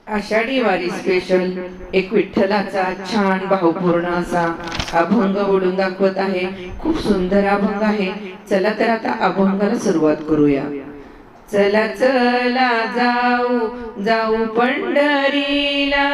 आषाढी वारी स्पेशल एक विठ्ठलाचा छान भावपूर्ण असा अभंग ओढून दाखवत आहे। खूप सुंदर अभंग आहे। चला तर आता अभंगाला सुरुवात करूया। चला चला जाऊ जाऊ पंढरीला,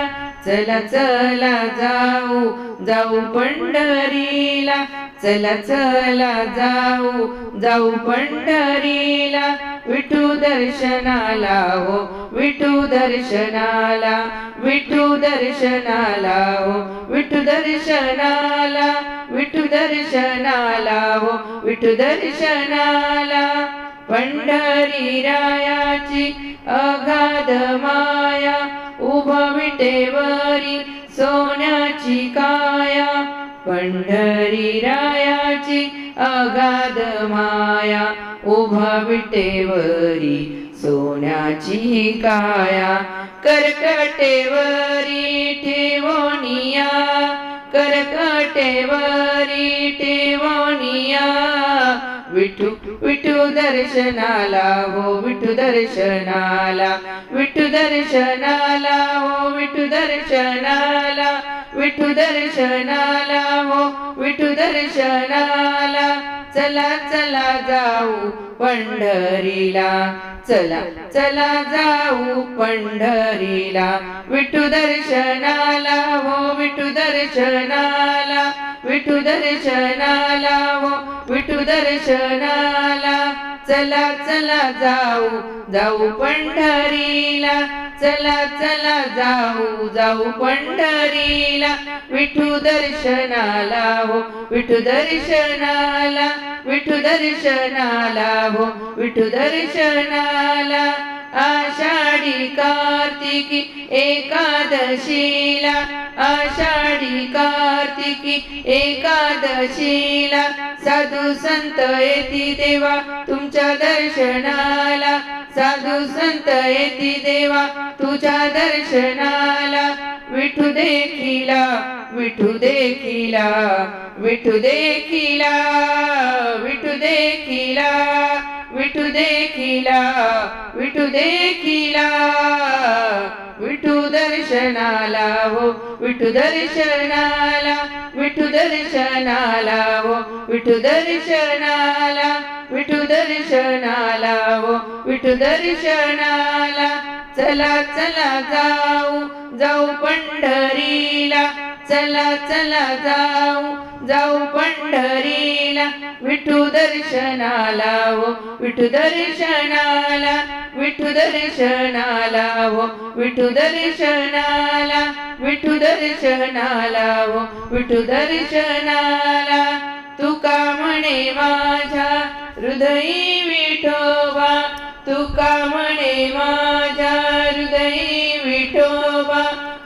चला चला जाऊ जाऊ पंढरीला, चला चला जाऊ जाऊ पंढरीला, विठू दर्शनाला हो विठू दर्शनाला, विठू दर्शनाला हो विठू दर्शनाला, विठू दर्शनाला हो विठू दर्शनाला। पंढरी रायाची अगाध माया, उभा विटेवरी सोन्याची काया, पंढरी रायाची अगाध माया, उभा विटेवरी सोन्याची काया, करकटेवरी ठेवोनिया, करकटेवरी ठेवोनिया, विठू विठू दर्शनाला हो विठू दर्शनाला, विठू दर्शनाला हो विठू दर्शनाला, विठू दर्शनाला हो विठू दर्शनाला। चला चला जाऊ पंढरीला, चला चला जाऊ पंढरीला, विठू दर्शनाला हो विठू दर्शनाला, विठू दर्शनाला हो विठू दर्शनाला। चला चला जाऊ जाऊ पंढरीला, चला चला जाऊ जाऊ पंढरीला, विठू दर्शनाला हो विठू दर्शनाला, विठू दर्शनाला हो विठू दर्शनाला। आषाढी कार्तिकी एकादशीला, आषाढी कार्तिकी एकादशीला, साधू संत येती देवा तुमच्या दर्शनाला, साधू संत येती देवा तुझ्या दर्शनाला, विठू देखिला विठू देखिला, विठू देखिला विठू देखिला, विठू देखिला विठू देखिला, विठू दर्शनाला हो विठू दर्शनाला, विठू दर्शनाला हो विठू दर्शनाला, विठू दर्शनाला हो विठू दर्शनाला। चला चला जाऊ जाऊ पंढरीला, चला चला जाऊ जाऊ पंढरीला, विठू दर्शनाला हो विठू दर्शनाला, विठू दर्शनाला हो विठू दर्शनाला, विठू दर्शनाला हो विठू दर्शनाला। तुका म्हणे माझ्या हृदयी विठोबा, तुका म्हणे माझ्या हृदयी विठोबा,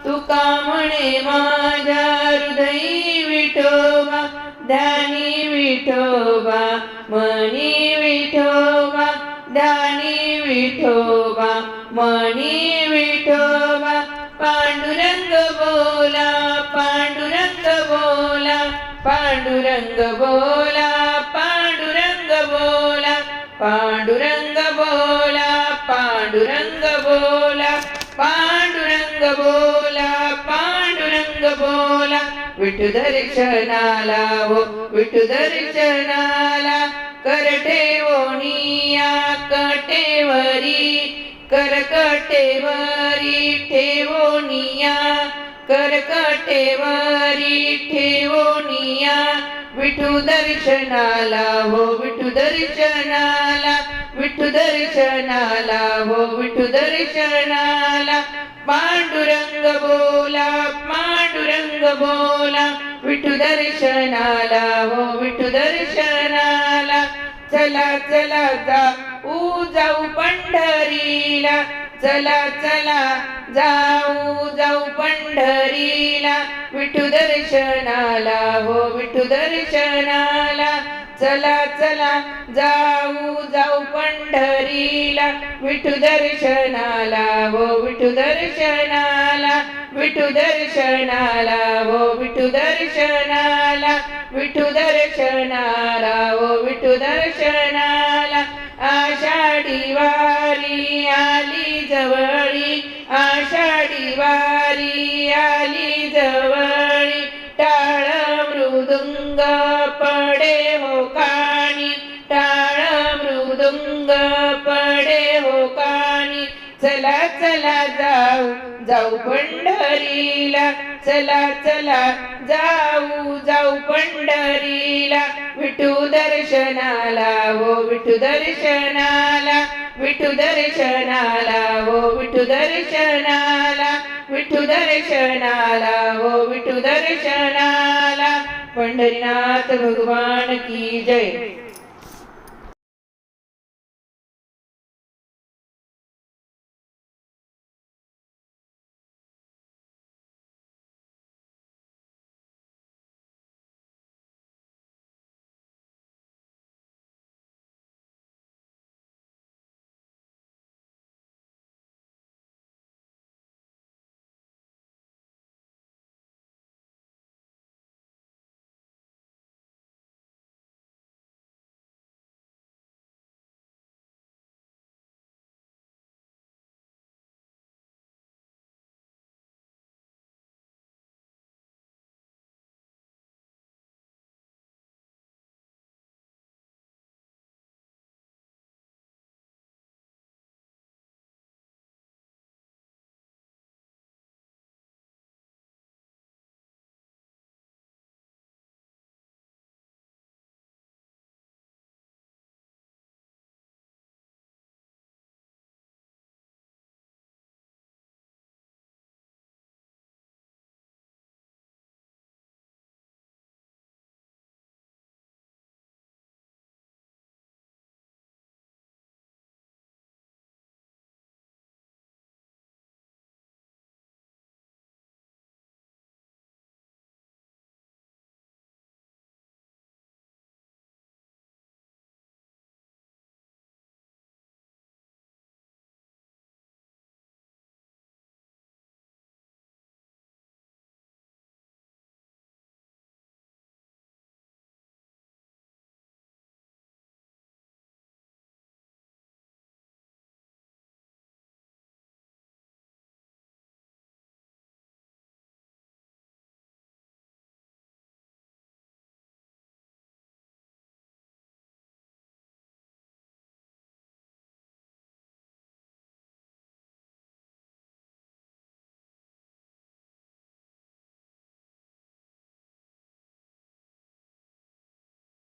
तुका म्हणे माझ्या हृदयी विठोबा, ध्यानी विठोबा मनी विठोबा, ध्यानी विठोबा मनी विठोबा। पांडुरंग बोला पांडुरंग बोला, पांडुरंग बोला पांडुरंग बोला, पांडुरंग बोला पांडुरंग बोला, पांडुरंग बोला पांडुरंग बोला, विठू दर्शनाला हो विठू दर्शनाला। कर ठेवोनिया कटेवरी, करकटेवरी ठेवोनिया, करकटेवरी ठेवोनिया, विठू दर्शनाला हो विठू दर्शनाला, विठू दर्शनाला हो विठू दर्शनाला। पांडुरंग बोला पांडुरंग बोला, विठू दर्शनाला हो विठू दर्शनाला। चला चला जाऊ जाऊ पंढरीला, चला चला जाऊ जाऊ पंढरीला, विठू दर्शनाला हो विठू दर्शनाला। चला चला जाऊ जाऊ पंढरीला, विठू दर्शनाला हो विठू दर्शनाला, विठू दर्शनाला हो विठू दर्शनाला, विठू दर्शनाला हो विठू दर्शनाला। आषाढी वारी आली जवळी, आषाढी आषाढी वारी आली जवळी टाळ मृदुंग पडे हो कानी टाळ मृदुंग पडे हो कानी चला चला जाऊ जाऊ पंढरीला चला चला जाऊ जाऊ पंढरीला विठू दर्शनाला हो विठू दर्शनाला विठू दर्शनाला हो विठू दर्शनाला विठू दर्शनाला हो विठू दर्शनाला पंढरीनाथ भगवान की जय।